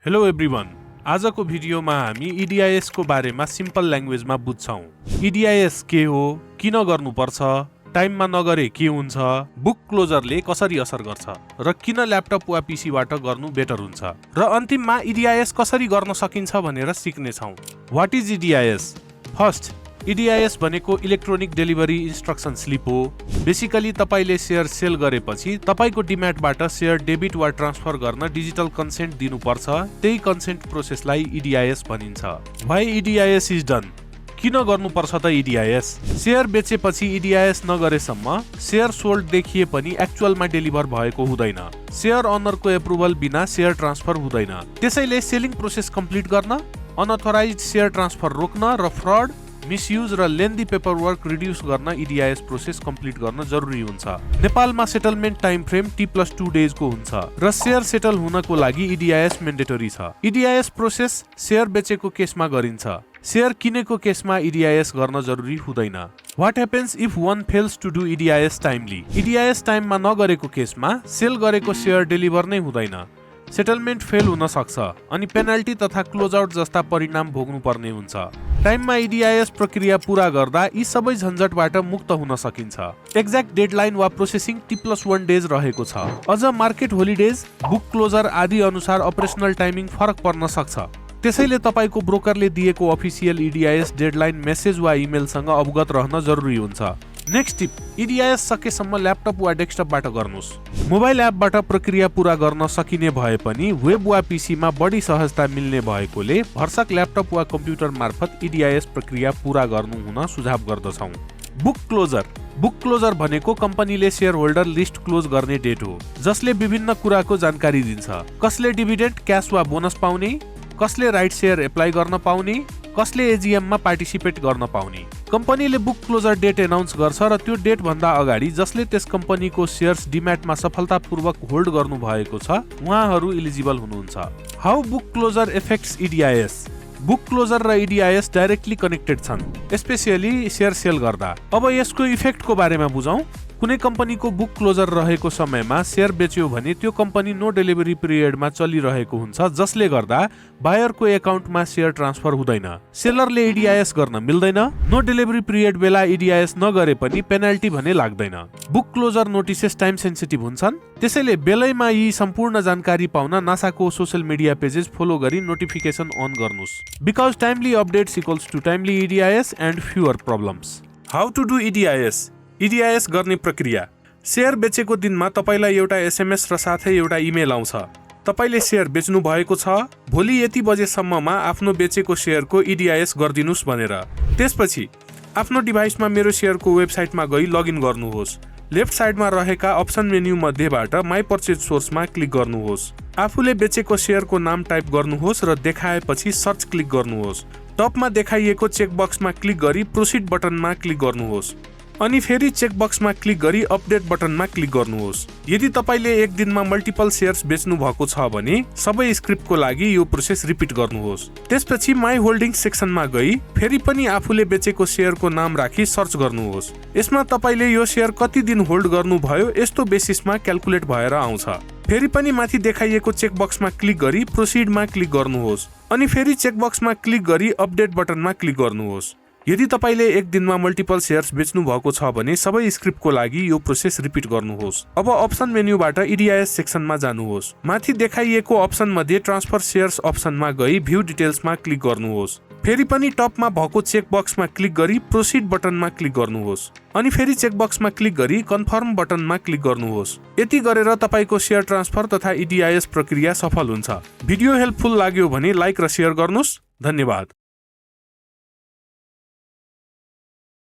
Hello everyone, आजको भिडियोमा हामी EDIS को बारेमा सिम्पल ल्याङ्ग्वेजमा बुझ्छौं। EDIS के हो, किन गर्नुपर्छ, टाइममा नगरे के हुन्छ, बुक क्लोजरले कसरी असर गर्छ र किन ल्यापटप वा पीसीबाट गर्नु बेटर हुन्छ र अन्तिममा EDIS कसरी गर्न सकिन्छ भनेर सिक्नेछौं। What is EDIS? First, EDIS भनेको इलेक्ट्रोनिक डेलिभरी इन्स्ट्रक्सन स्लिप हो। बेसिकली तपाईले शेयर सेल गरेपछि तपाईको डिम्याटबाट शेयर डेबिट वा ट्रान्सफर गर्न डिजिटल कन्सेन्ट दिनुपर्छ। त्यही कन्सेन्ट प्रोसेसलाई EDIS भनिन्छ। Why EDIS is done? किन गर्नुपर्छ त EDIS? शेयर बेचेपछि EDIS नगरेसम्म शेयर सोल्ड देखिए पनि एक्चुअलमा डेलिभर भएको हुँदैन। शेयर ओनरको एप्रुभल बिना शेयर ट्रान्सफर हुँदैन। त्यसैले सेलिङ प्रोसेस कम्प्लिट गर्न, अनअथोराइज्ड शेयर ट्रान्सफर रोक्न र फ्रड, मिसयुज र लेन्दी पेपरवर्क रिड्युस गर्न EDIS प्रोसेस कम्प्लिट गर्न जरुरी हुन्छ। नेपालमा settlement time frame T+2 days को हुन्छ र शेयर सेटल हुनको लागि EDIS मेन्डेटरी छ। EDIS प्रोसेस शेयर बेचेको केसमा गरिन्छ। शेयर किनेको केसमा EDIS गर्न जरुरी हुँदैन। What happens if one fails to do EDIS timely? EDIS टाइममा नगरेको केसमा सेल गरेको शेयर डेलिभर नै हुँदैन। सेटलमेन्ट फेल हुन सक्छ अनि पेनल्टी तथा क्लोज आउट जस्ता परिणाम भोग्नु पर्ने हुन्छ। टाइममा EDIS प्रक्रिया पूरा गर्दा यी सबै झन्झटबाट मुक्त हुन सकिन्छ। एक्ज्याक्ट डेडलाइन वा प्रोसेसिङ T+1 डेज रहेको छ। अझ मार्केट होलिडेज, बुक क्लोजर आदि अनुसार अपरेसनल टाइमिङ फरक पर्न सक्छ। त्यसैले तपाईको ब्रोकरले दिएको अफिसियल EDIS डेडलाइन मेसेज वा इमेलसँग अवगत रहन जरुरी हुन्छ। नेक्स्ट टिप, EDIS सकेसम्म ल्यापटप वा डेस्कटपबाट गर्नुस्। मोबाइल एपबाट प्रक्रिया पूरा गर्न सकिने भए पनि वेब वा पीसीमा बढी सहजता मिल्ने भएकोले भरसक ल्यापटप वा कम्प्युटर मार्फत EDIS प्रक्रिया पूरा गर्नु हुन सुझाव गर्दछौं। Book closure. बुक क्लोजर भनेको कम्पनीले शेयर होल्डर लिस्ट क्लोज गर्ने डेट हो, जसले विभिन्न कुराको जानकारी दिन्छ। कसले डिभिडेन्ड, क्याश वा बोनस पाउने, कसले राइट शेयर एप्लाई गर्न पाउने, कसले AGM मा पार्टिसिपेट गर्न पाउने। कम्पनीले बुक क्लोजर डेट एनाउन्स गर्छ र त्यो डेट भन्दा अगाडि जसले त्यस कम्पनीको शेयर्स डिम्याटमा सफलतापूर्वक होल्ड गर्नु भएको छ उहाँहरू इलिजिबल हुनुहुन्छ। How book closure effects EDIS? Book closure र EDIS डाइरेक्टली कनेक्टेड छन्, स्पेसियली शेयर सेल गर्दा। अब यसको इफेक्टको बारेमा बुझौं। कुनै कम्पनीको बुक क्लोजर रहेको समयमा शेयर बेच्यो भने त्यो कम्पनी नो डेलिभरी पिरियडमा चलिरहेको हुन्छ, जसले गर्दा बायरको एकाउन्टमा शेयर ट्रान्सफर हुँदैन। सेलरले EDIS गर्न मिल्दैन। नो डेलिभरी पिरियड बेला EDIS नगरे पनि पेनल्टी भने लाग्दैन। Book closure notices time sensitive हुन्छन्, त्यसैले बेलैमा यी सम्पूर्ण जानकारी पाउन नासाको सोशल मिडिया पेजेस फलो गरी नोटिफिकेसन अन गर्नुस्। Because timely updates equals to timely EDIS and fewer problems. How to do EDIS? EDIS गर्ने प्रक्रिया। शेयर बेचेको दिनमा तपाईलाई एउटा SMS र साथै एउटा इमेल आउँछ। तपाईले शेयर बेच्नु भएको छ, भोलि यति बजेसम्ममा आफ्नो बेचेको शेयरको EDIS गर्दिनुस् भनेर। त्यसपछि आफ्नो डिभाइसमा मेरो शेयरको वेबसाइटमा गई लगइन गर्नुहोस्। लेफ्ट साइडमा रहेका अप्सन मेन्यु मध्येबाट माई पर्चेज सोर्समा क्लिक गर्नुहोस्। आफूले बेचेको शेयरको नाम टाइप गर्नुहोस् र देखाएपछि सर्च क्लिक गर्नुहोस्। टपमा देखाइएको चेकबक्समा क्लिक गरी प्रोसिड बटनमा क्लिक गर्नुहोस् अनि फेरि चेकबक्समा क्लिक गरी अपडेट बटनमा क्लिक गर्नुहोस्। यदि तपाईले एक दिनमा मल्टिपल शेयर्स बेच्नु भएको छ भने सबै स्क्रिप्टको लागि यो प्रोसेस रिपिट गर्नुहोस्। त्यसपछि माई होल्डिङ सेक्सनमा गई फेरि पनि आफूले बेचेको शेयरको नाम राखी सर्च गर्नुहोस्। यसमा तपाईले यो शेयर कति दिन होल्ड गर्नुभयो यस्तो बेसिसमा क्याल्कुलेट भएर आउँछ। फेरि पनि माथि देखाइएको चेकबक्समा क्लिक गरी प्रोसिडमा क्लिक गर्नुहोस् अनि फेरि चेकबक्समा क्लिक गरी अपडेट बटनमा क्लिक गर्नुहोस्। यदि तपाईले एक दिनमा मल्टिपल शेयर्स बेच्नु भएको छ भने सबै स्क्रिप्टको लागि यो प्रोसेस रिपिट गर्नुहोस्। अब अप्सन मेन्युबाट EDIS सेक्सनमा जानुहोस्। माथि देखाइएको अप्सन मध्ये ट्रान्सफर शेयर्स अप्सनमा गई भ्यू डिटेल्समा क्लिक गर्नुहोस्। फेरि पनि टपमा भएको चेकबक्समा क्लिक गरी प्रोसिड बटनमा क्लिक गर्नुहोस् अनि फेरि चेकबक्समा क्लिक गरी कन्फर्म बटनमा क्लिक गर्नुहोस्। यति गरेर तपाईको शेयर ट्रान्सफर तथा EDIS प्रक्रिया सफल हुन्छ। भिडियो हेल्पफुल लाग्यो भने लाइक र शेयर गर्नुस्। धन्यवाद।